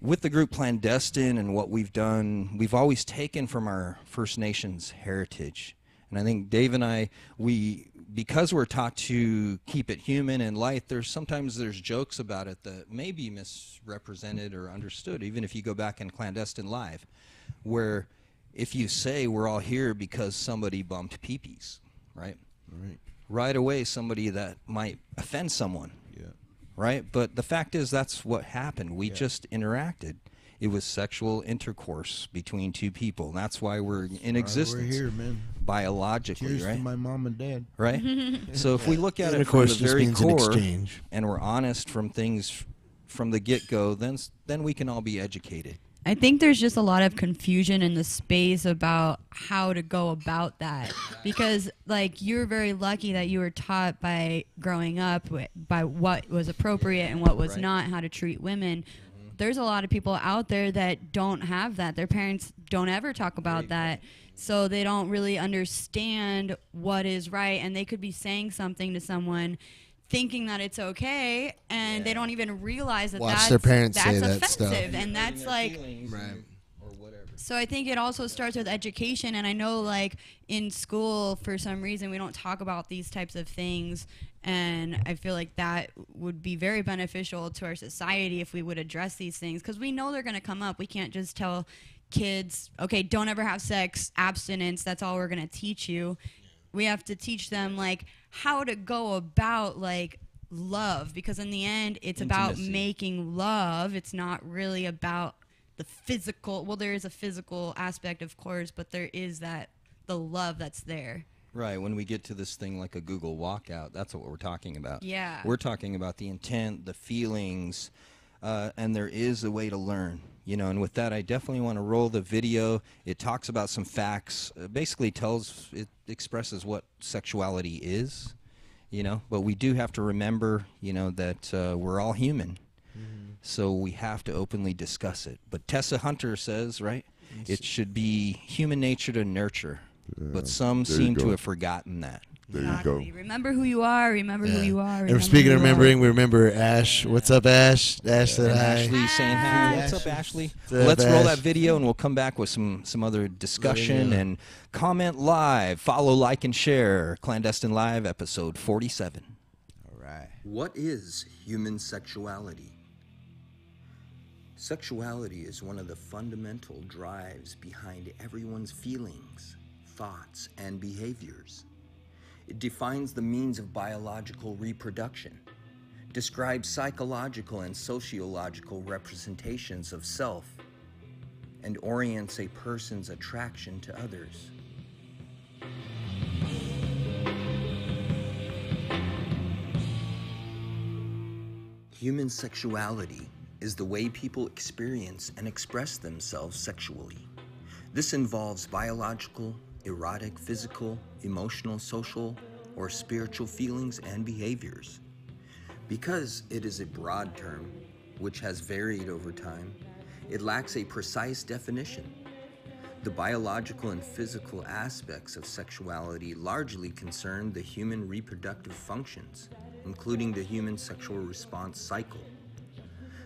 with the group Clandestine and what we've done, we've always taken from our First Nations heritage. And I think Dave and I, because we're taught to keep it human and light, sometimes there's jokes about it that may be misrepresented or understood, even if you go back in Clandestine Live, where if you say we're all here because somebody bumped peepees, right? Right away, somebody that might offend someone, right? But the fact is, that's what happened. We just interacted. It was sexual intercourse between two people. That's why we're in existence. We're here, man. Biologically, Cheers right? to my mom and dad. Right? So if we look at it from Intercourse the just very means an core exchange. and we're honest from things from the get-go, then we can all be educated. I think there's just a lot of confusion in the space about how to go about that, because like you're very lucky that you were taught by growing up by what was appropriate and what was not, how to treat women. There's a lot of people out there that don't have that. Their parents don't ever talk about that, so they don't really understand what is right, and they could be saying something to someone thinking that it's okay, and they don't even realize that Watch their parents say that offensive, stuff. and that's like, Or whatever. so I think it also starts with education, and I know like in school for some reason we don't talk about these types of things, and I feel like that would be very beneficial to our society if we would address these things, because we know they're going to come up. We can't just tell kids, okay, don't ever have sex, abstinence, that's all we're going to teach you. We have to teach them like how to go about like love, because in the end it's about making love. It's not really about the physical. Well, there is a physical aspect, of course, but there is the love that's there. Right, when we get to this thing like a Google walkout, that's what we're talking about. Yeah. We're talking about the intent, the feelings, and there is a way to learn. You know, and with that, I definitely want to roll the video. It talks about some facts. Basically it expresses what sexuality is, you know. But we do have to remember, you know, that we're all human. So we have to openly discuss it. But Tessa Hunter says, right, it should be human nature to nurture. But some There you seem to go. have forgotten that. There you go. Remember who you are. Remember who you are. And speaking of remembering, we remember Ash. What's up, Ash? Ash said And hi. Ashley saying hi. What's up, Ashley? What's up, Let's roll Ash? that video, and we'll come back with some other discussion and comment live. Follow, like, and share. Clandestine Live, episode 47. All right. What is human sexuality? Sexuality is one of the fundamental drives behind everyone's feelings, thoughts, and behaviors. It defines the means of biological reproduction, describes psychological and sociological representations of self, and orients a person's attraction to others. Human sexuality is the way people experience and express themselves sexually. This involves biological, erotic, physical, emotional, social, or spiritual feelings and behaviors. Because it is a broad term, which has varied over time, it lacks a precise definition. The biological and physical aspects of sexuality largely concern the human reproductive functions, including the human sexual response cycle.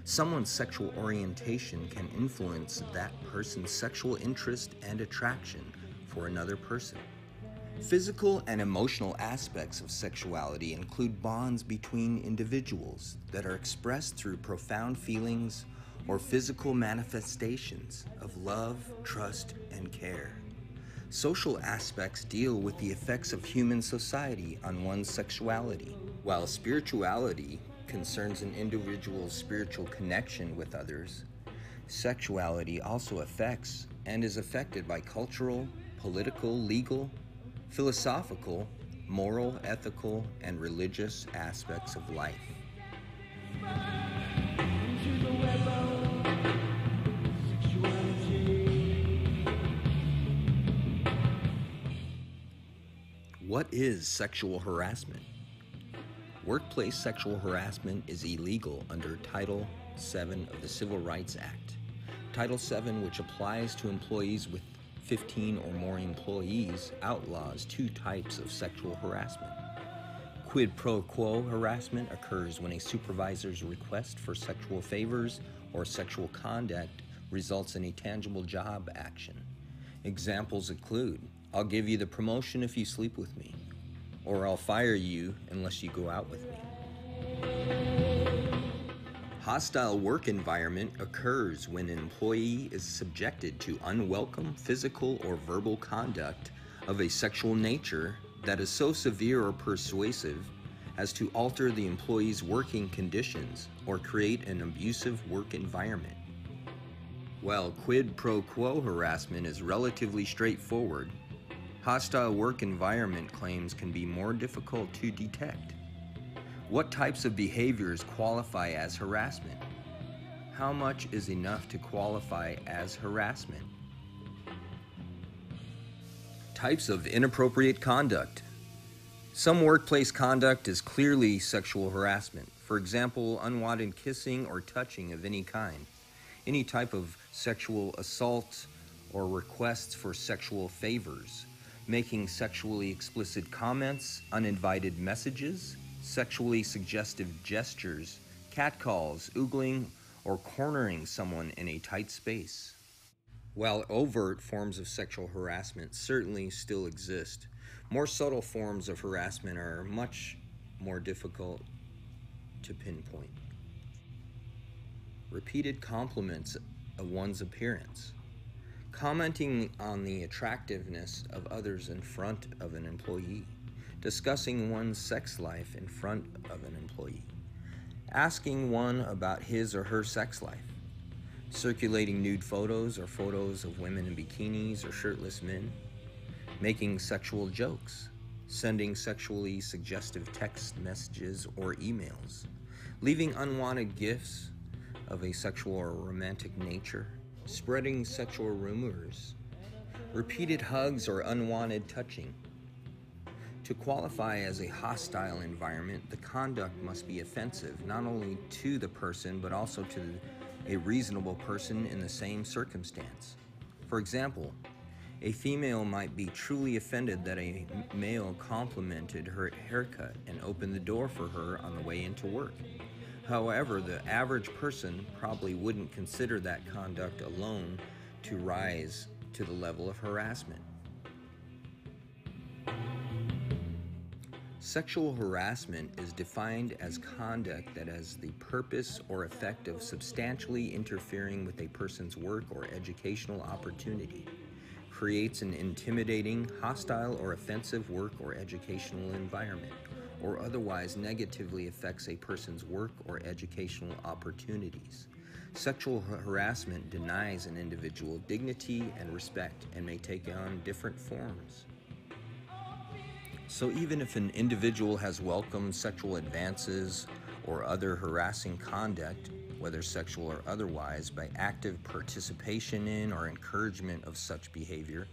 Someone's sexual orientation can influence that person's sexual interest and attraction for another person. Physical and emotional aspects of sexuality include bonds between individuals that are expressed through profound feelings or physical manifestations of love, trust, and care. Social aspects deal with the effects of human society on one's sexuality, while spirituality concerns an individual's spiritual connection with others. Sexuality also affects and is affected by cultural, political, legal, philosophical, moral, ethical, and religious aspects of life. What is sexual harassment? Workplace sexual harassment is illegal under Title VII of the Civil Rights Act. Title VII, which applies to employees with 15 or more employees, outlaws two types of sexual harassment. Quid pro quo harassment occurs when a supervisor's request for sexual favors or sexual conduct results in a tangible job action. Examples include, "I'll give you the promotion if you sleep with me," or "I'll fire you unless you go out with me." Hostile work environment occurs when an employee is subjected to unwelcome physical or verbal conduct of a sexual nature that is so severe or persuasive as to alter the employee's working conditions or create an abusive work environment. While quid pro quo harassment is relatively straightforward, hostile work environment claims can be more difficult to detect. What types of behaviors qualify as harassment? How much is enough to qualify as harassment? Types of inappropriate conduct. Some workplace conduct is clearly sexual harassment. For example, unwanted kissing or touching of any kind, any type of sexual assault or requests for sexual favors, making sexually explicit comments, uninvited messages, sexually suggestive gestures, catcalls, oogling, or cornering someone in a tight space. While overt forms of sexual harassment certainly still exist, more subtle forms of harassment are much more difficult to pinpoint. Repeated compliments of one's appearance. Commenting on the attractiveness of others in front of an employee. Discussing one's sex life in front of an employee, asking one about his or her sex life, circulating nude photos or photos of women in bikinis or shirtless men, making sexual jokes, sending sexually suggestive text messages or emails, leaving unwanted gifts of a sexual or romantic nature, spreading sexual rumors, repeated hugs or unwanted touching. To qualify as a hostile environment, the conduct must be offensive not only to the person but also to a reasonable person in the same circumstance. For example, a female might be truly offended that a male complimented her haircut and opened the door for her on the way into work. However, the average person probably wouldn't consider that conduct alone to rise to the level of harassment. Sexual harassment is defined as conduct that has the purpose or effect of substantially interfering with a person's work or educational opportunity, creates an intimidating, hostile, or offensive work or educational environment, or otherwise negatively affects a person's work or educational opportunities. Sexual harassment denies an individual dignity and respect and may take on different forms. So even if an individual has welcomed sexual advances or other harassing conduct, whether sexual or otherwise, by active participation in or encouragement of such behavior,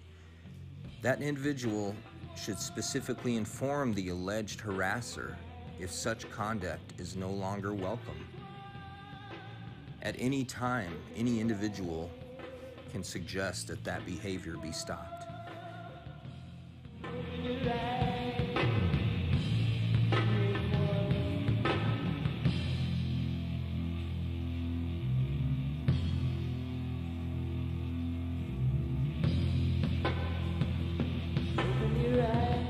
that individual should specifically inform the alleged harasser if such conduct is no longer welcome. At any time, any individual can suggest that that behavior be stopped. Open your eyes.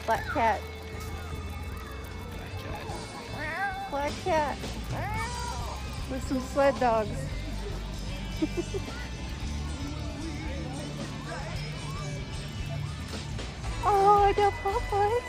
Black cat. Black cat. With some sled dogs. Oh, I got Popeyes.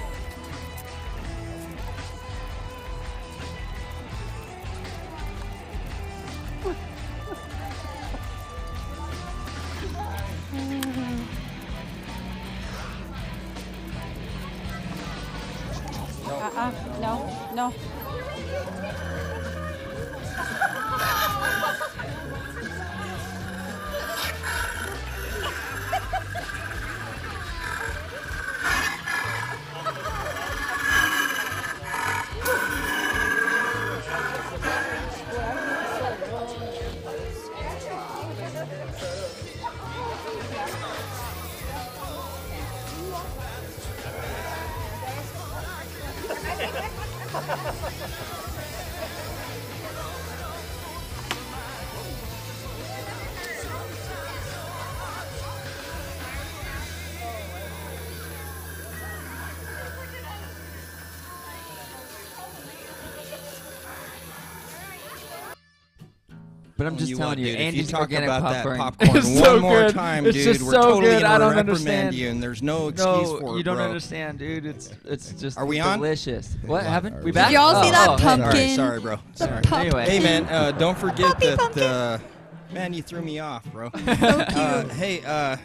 No. But I'm just telling you, dude, if you Andy's talk organic about popcorn. that popcorn It's one so more good. time, It's dude, just we're so totally good. gonna I don't reprimand understand you, and there's no excuse No, for it, you don't bro. understand, dude. It's just Are we on? delicious. What Yeah, happened? are We we back? Did y'all see that pumpkin? All right, sorry, bro. Sorry. Anyway, Hey, man, don't forget Pumpkin. that. Man, you threw me off, bro. Hey,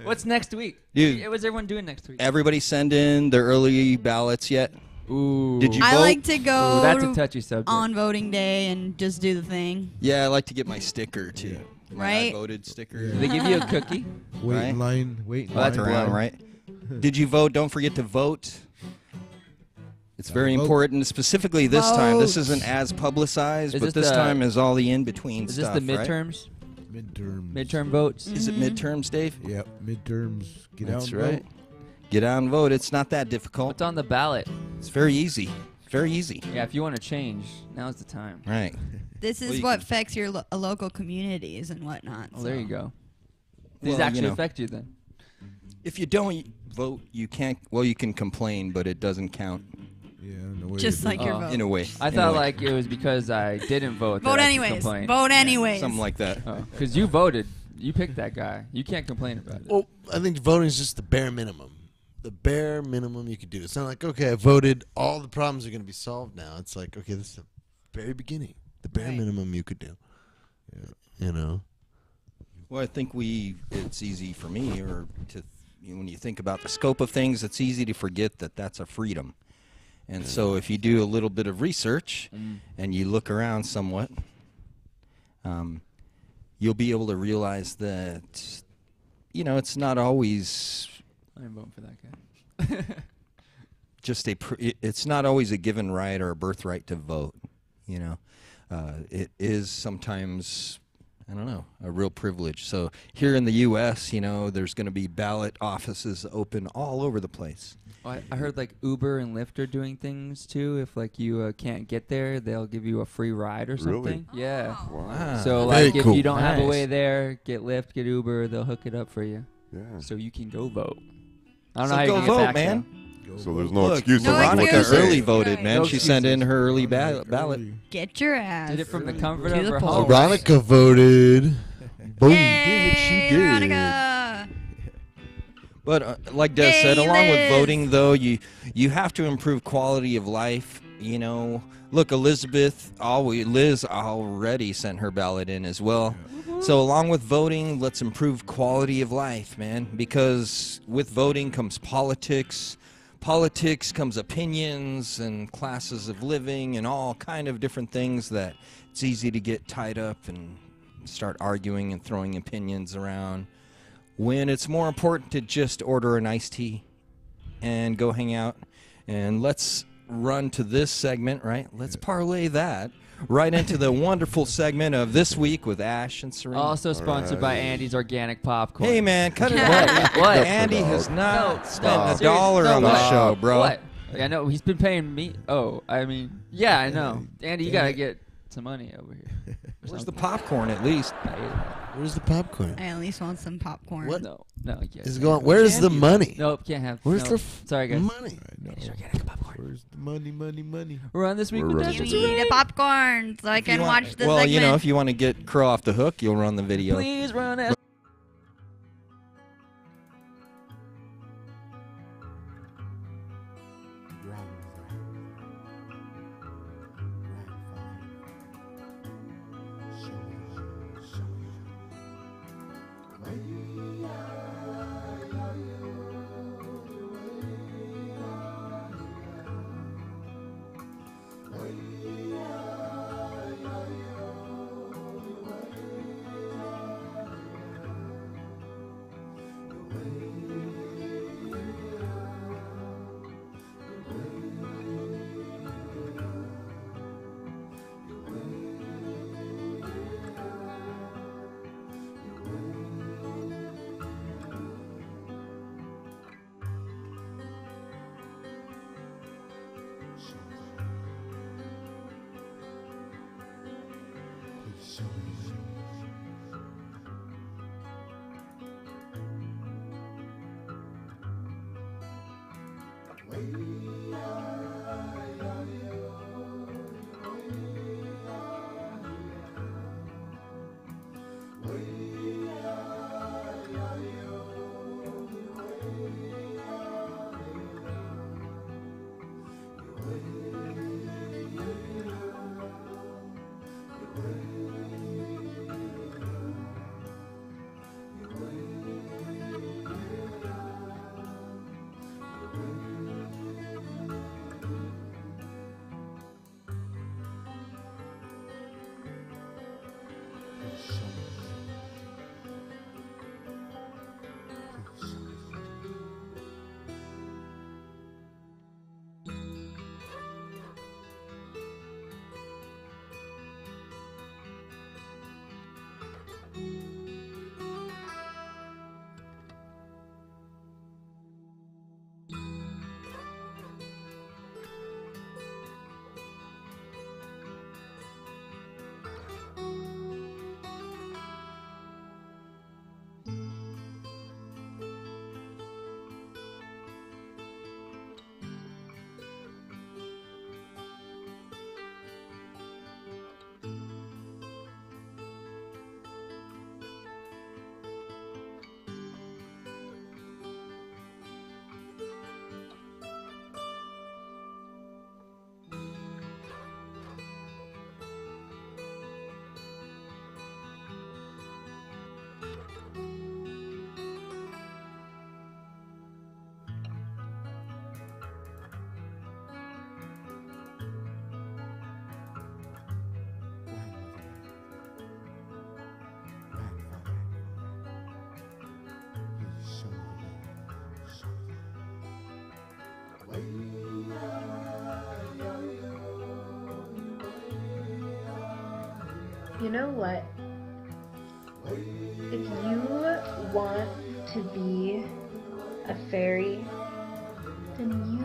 what's next week? Dude. What's everyone doing next week? everybody send in their early ballots yet? Ooh. Did you I vote? like to go Ooh, that's a touchy subject. on voting day and just do the thing. Yeah, I like to get my sticker too. My Right? I voted sticker. Do they give you a cookie? Wait Right? in line. Wait in Oh, that's line. around, right? Did you vote? Don't forget to vote. It's very Vote. important, specifically this time. This Vote. isn't as publicized, Is but this this the- time is all the in-between Is this stuff, the right? midterms? Midterms. Midterm votes? Is it midterms, Dave? Yep. Midterms. Get out That's and right. vote. Get out and vote. It's not that difficult. What's on the ballot? It's very easy. Very easy. Yeah, if you want to change, now's the time. Right. This Well, is you what can- affects your local communities and whatnot. Oh, there so. you go. These Well, actually you know. affect you then. If you don't vote, you can't. Well, you can complain, but it doesn't count Yeah. No way Just to do like it. your Oh. vote. in a way. I in a thought way. like it was because I didn't vote. Vote that I could anyways. complain. Vote anyways. something like that. Oh, because you voted. You picked that guy. You can't complain about it. Well, I think voting is just the bare minimum. The bare minimum you could do. It's not like, okay, I voted, all the problems are going to be solved now. It's like, okay, this is the very beginning. The bare Right. minimum you could do. Yeah. You know? Well, I think it's easy for me, or when you think about the scope of things, it's easy to forget that that's a freedom. And so if you do a little bit of research and you look around somewhat, you'll be able to realize that, it's not always I'm voting for that guy. just it's not always a given right or a birthright to vote. It is sometimes, I don't know, a real privilege. So here in the U.S., there's going to be ballot offices open all over the place. Oh, I heard like Uber and Lyft are doing things too. If like you can't get there, they'll give you a free ride or Really? something. Yeah. Wow. So Very like if cool. you don't have a Nice. way there, get Lyft, get Uber. They'll hook it up for you, Yeah. so you can go vote. I don't So know how go you can vote, get back, man. Go So vote. there's no Look, excuse. no like what Veronica you're excuses. saying. early voted, Right. man. No She sent in excuses. her early Early. ballot. Get your ass. Did it from the comfort To of the her polls. home. Veronica voted. Boom. Yay, She did. Veronica. But like Des Yay, said, along with Liz. voting, though, you have to improve quality of life. Look, Liz already sent her ballot in as well. So along with voting, let's improve quality of life, man. Because with voting comes politics. Politics comes opinions and classes of living and all kind of different things that it's easy to get tied up and start arguing and throwing opinions around, when it's more important to just order an iced tea and go hang out. And let's run to this segment, right? Let's parlay that right into the wonderful segment of This Week with Ash and Serena. Also sponsored by Alright. Andy's Organic Popcorn. Hey, man, cut it What? out. What? Andy has not No, spent no, a seriously, dollar no, on what? the show, bro. What? I know he's been paying me. Oh, I mean, yeah, I know. Andy, you gotta get some money over here. Where's the popcorn at least? Where's the popcorn? I at least want some popcorn. What? No, you can't. Is going? Where's the money? Nope, can't have. Where's no. the Sorry, guys. money? Where's the money? We're on this week with We're Give Destiny. me the popcorn so I can watch the Well, segment. you know, if you want to get Crow off the hook, you'll run the video. Please run it. You know what? If you want to be a fairy, then you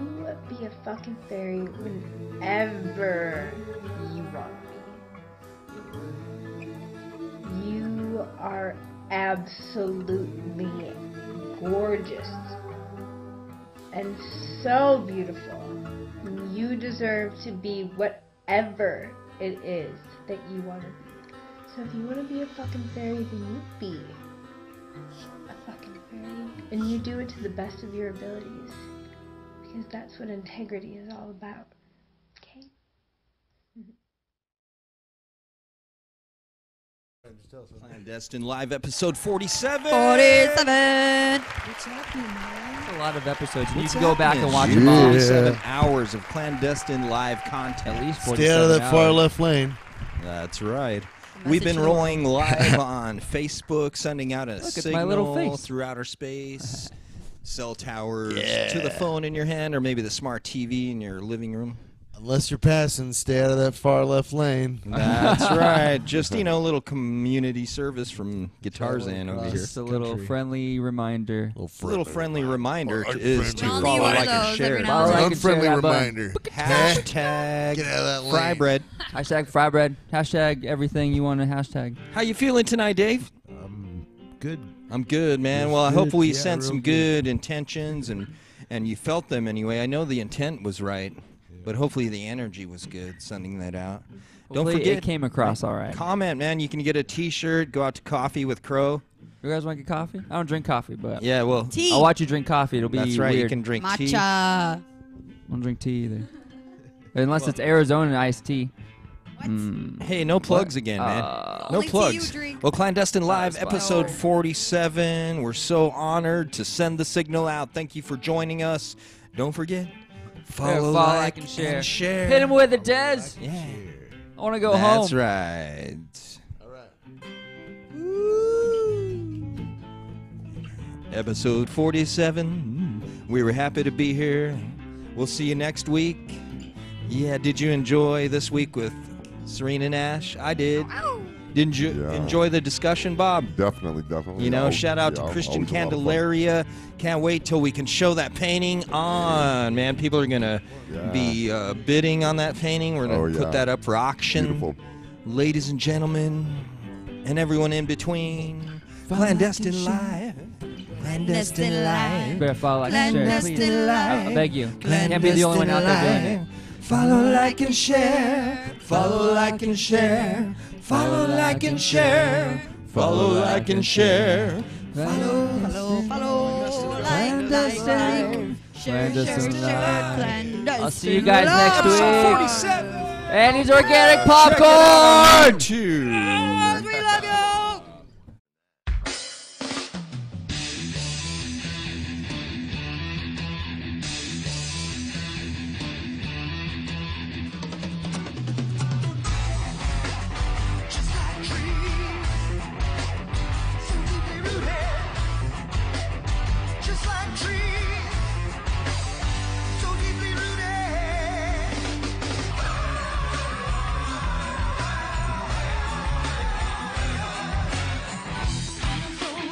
be a fucking fairy whenever you want to be. You are absolutely gorgeous and so beautiful. You deserve to be whatever it is that you want to be. So if you want to be a fucking fairy, then you be a fucking fairy. And you do it to the best of your abilities. Because that's what integrity is all about. Okay? Clandestine Live, episode 47. 47. What's happening, man? A lot of episodes. You What's can go back and watch happening? them all. 47 hours of clandestine live content. At least 47 Stay out of that hours. far left lane. That's right. We've been rolling live on Facebook, sending out a Look, it's signal my little face. through outer space, cell towers, to the phone in your hand, or maybe the smart TV in your living room. Unless you're passing, stay out of that far left lane. That's right. Just, a little community service from Guitarzan over here. Just a little friendly reminder. Little friendly reminder is to We'll follow, need like, one of and those share. every now and then. Unfriendly reminder. Hashtag Get out of that lane. fry bread. Hashtag fry bread. Hashtag everything you want to hashtag. How you feeling tonight, Dave? Good. I'm good, man. Yes, Well, I good. hopefully you Yeah, sent real some good. good intentions and you felt them anyway. I know the intent was right, but hopefully the energy was good sending that out. Don't Hopefully forget, it came across all right. comment, man. You can get a T-shirt. Go out to Coffee with Crow. You guys want to get coffee? I don't drink coffee, but Yeah, well, Tea. I'll watch you drink coffee. It'll be that's right. weird. You can drink tea. Matcha. I don't drink tea either. Unless it's Arizona iced tea. Hey, no plugs again, man. No Only tea plugs. you drink. Well, Clandestine Live, fine. episode 47. We're so honored to send the signal out. Thank you for joining us. Don't forget, follow, like, and share. Hit him with it, Des. Yeah. I want to go home. That's right. All right. Episode 47. We were happy to be here. We'll see you next week. Yeah, did you enjoy this week with Serena Nash? I did. Didn't you Yeah. enjoy the discussion, Bob? Definitely. Shout out to Christian always a lot of fun. Candelaria. Can't wait till we can show that painting on. Man, people are going to Yeah. be bidding on that painting. We're going to Oh, put yeah. that up for auction. Beautiful. Ladies and gentlemen, and everyone in between, Clandestine Live. Clandestine Live. Better follow, like, and share, Clandestine please. Live. I beg you. Can't be the only one out there doing it. Follow, like, and share. Follow, like, and share. Follow, like, and share. Follow, like, and share. Follow, Clandestine. Clandestine Live. Clandestine. I'll see you guys next Episode week. 47. And he's organic Check it out. popcorn. Two. We love you. Just like trees, so deeply rooted.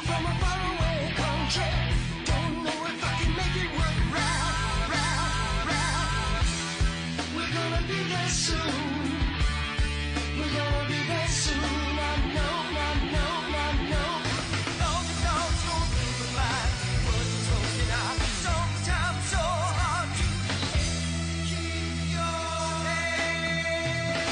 From a faraway country, don't know if I can make it work. We're gonna be there soon. We're gonna be there soon. I know. All the dogs don't feel alive. Words are spoken out. Sometimes so hard to keep your head.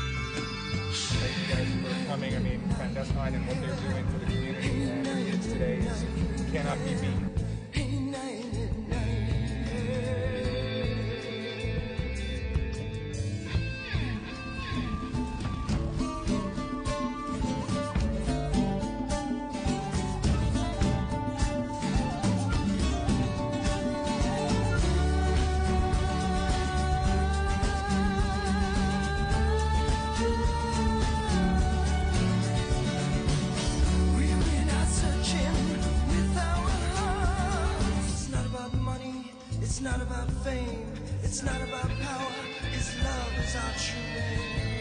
Thank you guys for coming. I mean, Clandestine and what they're doing for the community and kids today cannot be beat. We've been out searching with our hearts. It's not about money, it's not about fame, it's not about power. It's love is our true name.